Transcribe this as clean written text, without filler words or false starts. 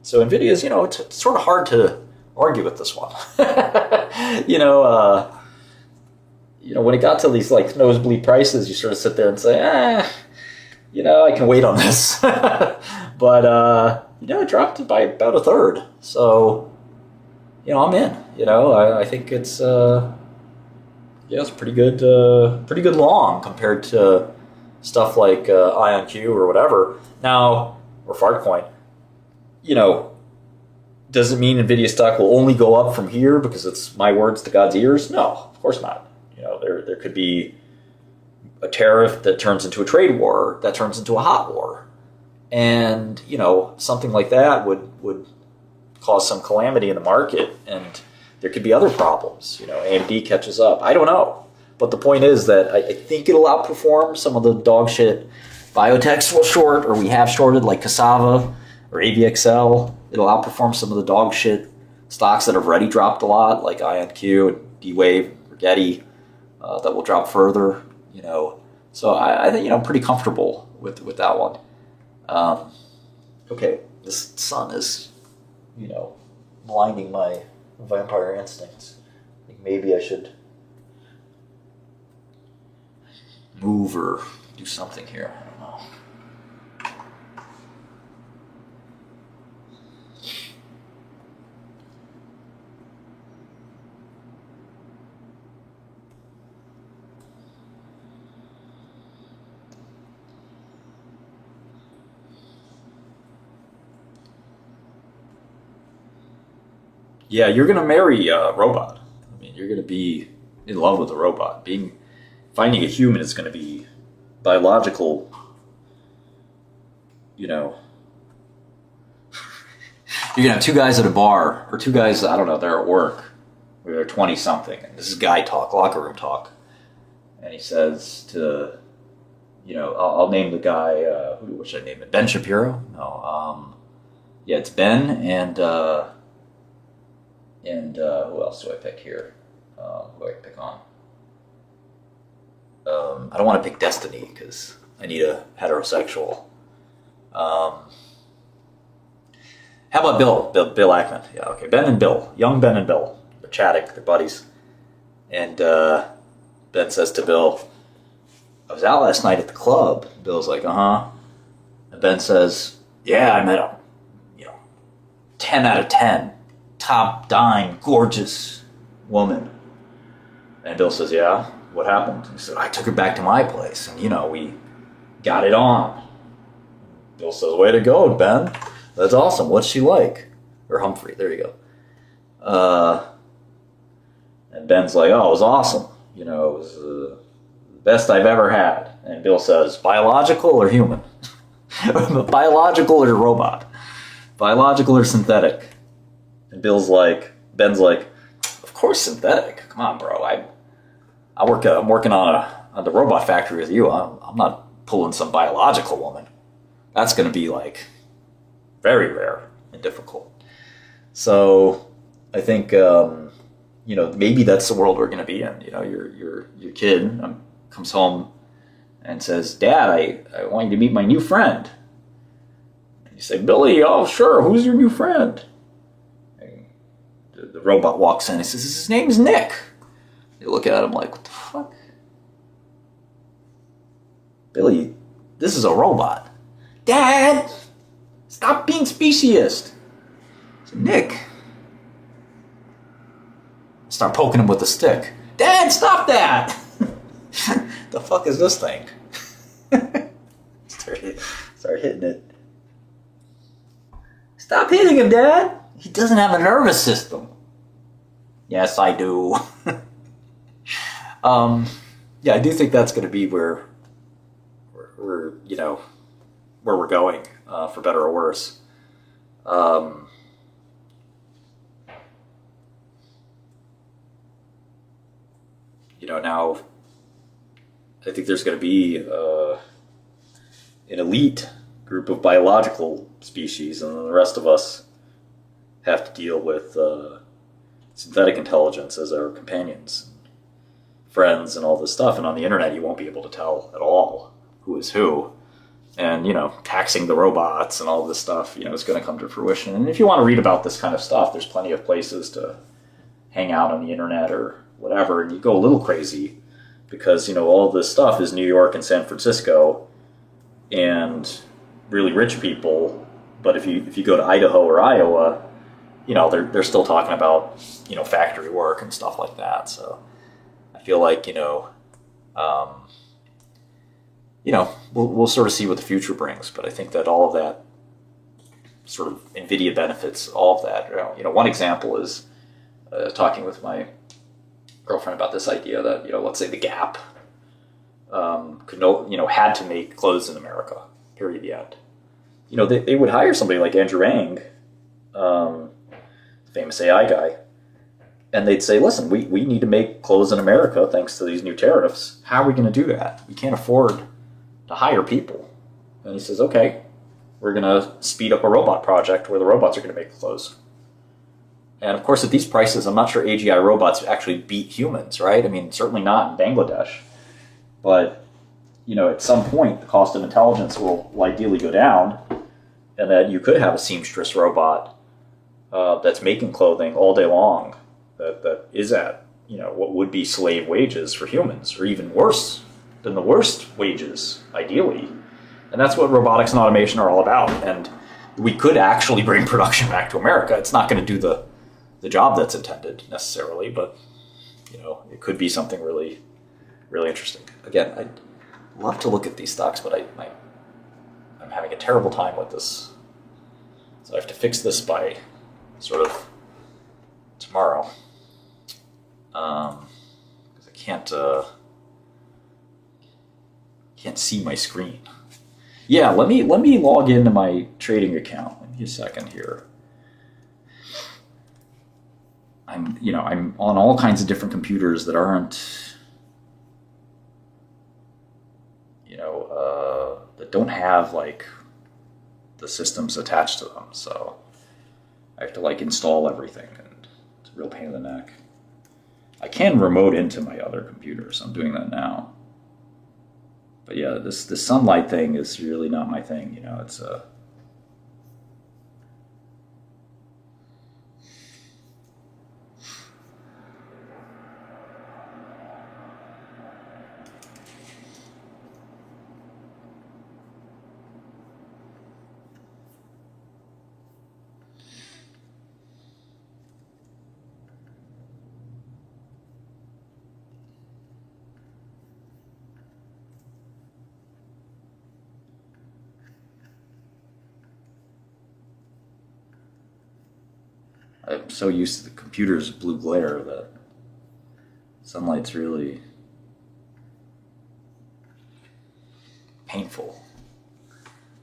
So NVIDIA's, it's sort of hard to argue with this one. When it got to these like nosebleed prices, you sort of sit there and say, I can wait on this. But, it dropped by about a third. So, I'm in. I think it's it's pretty good long compared to stuff like IonQ or whatever. Now, or Fartcoin. Does it mean NVIDIA stock will only go up from here because it's my words to God's ears? No, of course not. There could be a tariff that turns into a trade war, that turns into a hot war. And, something like that would cause some calamity in the market, and there could be other problems. AMD catches up. I don't know. But the point is that I think it'll outperform some of the dog shit biotechs will short, or we have shorted, like Cassava or AVXL. It'll outperform some of the dog shit stocks that have already dropped a lot, like IonQ and D-Wave or Getty, that will drop further. So I think I'm pretty comfortable with that one. Okay, this sun is blinding my vampire instincts. I think maybe I should move or do something here. I don't know. Yeah, you're going to marry a robot. I mean, you're going to be in love with a robot. Finding a human is going to be biological, You're going to have two guys at a bar, or two guys, I don't know, they're at work, where they're 20-something. And this is guy talk, locker room talk. And he says to, I'll name the guy, what should I name it? Ben Shapiro? No, it's Ben and who else do I pick here? Who do I pick on? I don't want to pick Destiny because I need a heterosexual. How about Bill? Bill Ackman. Yeah, okay. Ben and Bill. Young Ben and Bill. They're chatting. They're buddies. And Ben says to Bill, I was out last night at the club. Bill's like, uh-huh. And Ben says, yeah, I met him. 10 out of 10. Top dime, gorgeous woman. And Bill says, yeah, what happened? He said, I took her back to my place, and, we got it on. Bill says, way to go, Ben. That's awesome. What's she like? Or Humphrey, there you go. And Ben's like, oh, it was awesome. It was the best I've ever had. And Bill says, biological or human? Biological or robot? Biological or synthetic? And Ben's like, of course synthetic. Come on, bro. I'm working on the robot factory with you. I'm not pulling some biological woman. That's going to be like very rare and difficult. So I think maybe that's the world we're going to be in. Your kid comes home and says, Dad, I want you to meet my new friend. And you say, Billy, oh sure, who's your new friend? The robot walks in and says, his name's Nick. They look at him like, what the fuck? Billy, this is a robot. Dad, stop being speciesist. So Nick, start poking him with a stick. Dad, stop that! The fuck is this thing? Start hitting it. Stop hitting him, Dad! He doesn't have a nervous system. Yes, I do. I do think that's going to be where we're going, for better or worse. Now I think there's going to be an elite group of biological species, and the rest of us have to deal with synthetic intelligence as our companions, friends, and all this stuff. And on the internet, you won't be able to tell at all who is who. and taxing the robots and all this stuff is going to come to fruition. And if you want to read about this kind of stuff, there's plenty of places to hang out on the internet or whatever, and you go a little crazy because all this stuff is New York and San Francisco and really rich people. But if you go to Idaho or Iowa, they're still talking about factory work and stuff like that. So I feel like we'll sort of see what the future brings. But I think that all of that sort of NVIDIA benefits all of that. One example is talking with my girlfriend about this idea that let's say the Gap had to make clothes in America. Period. Yet, they would hire somebody like Andrew Ng, famous AI guy, and they'd say, "Listen, we need to make clothes in America thanks to these new tariffs. How are we going to do that? We can't afford to hire people." And he says, "Okay, we're going to speed up a robot project where the robots are going to make clothes." And of course, at these prices, I'm not sure AGI robots actually beat humans, right? I mean, certainly not in Bangladesh. But, at some point, the cost of intelligence will ideally go down, and that you could have a seamstress robot that's making clothing all day long that is at, what would be slave wages for humans, or even worse than the worst wages, ideally. And that's what robotics and automation are all about. And we could actually bring production back to America. It's not going to do the job that's intended necessarily, but it could be something really, really interesting. Again, I'd love to look at these stocks, but I'm having a terrible time with this. So I have to fix this by sort of tomorrow, because I can't see my screen. Yeah, let me log into my trading account. Give me a second here. I'm on all kinds of different computers that aren't, that don't have like the systems attached to them. So I have to install everything, and it's a real pain in the neck. I can remote into my other computer, so I'm doing that now. But yeah, this sunlight thing is really not my thing. It's I'm so used to the computer's blue glare that sunlight's really painful.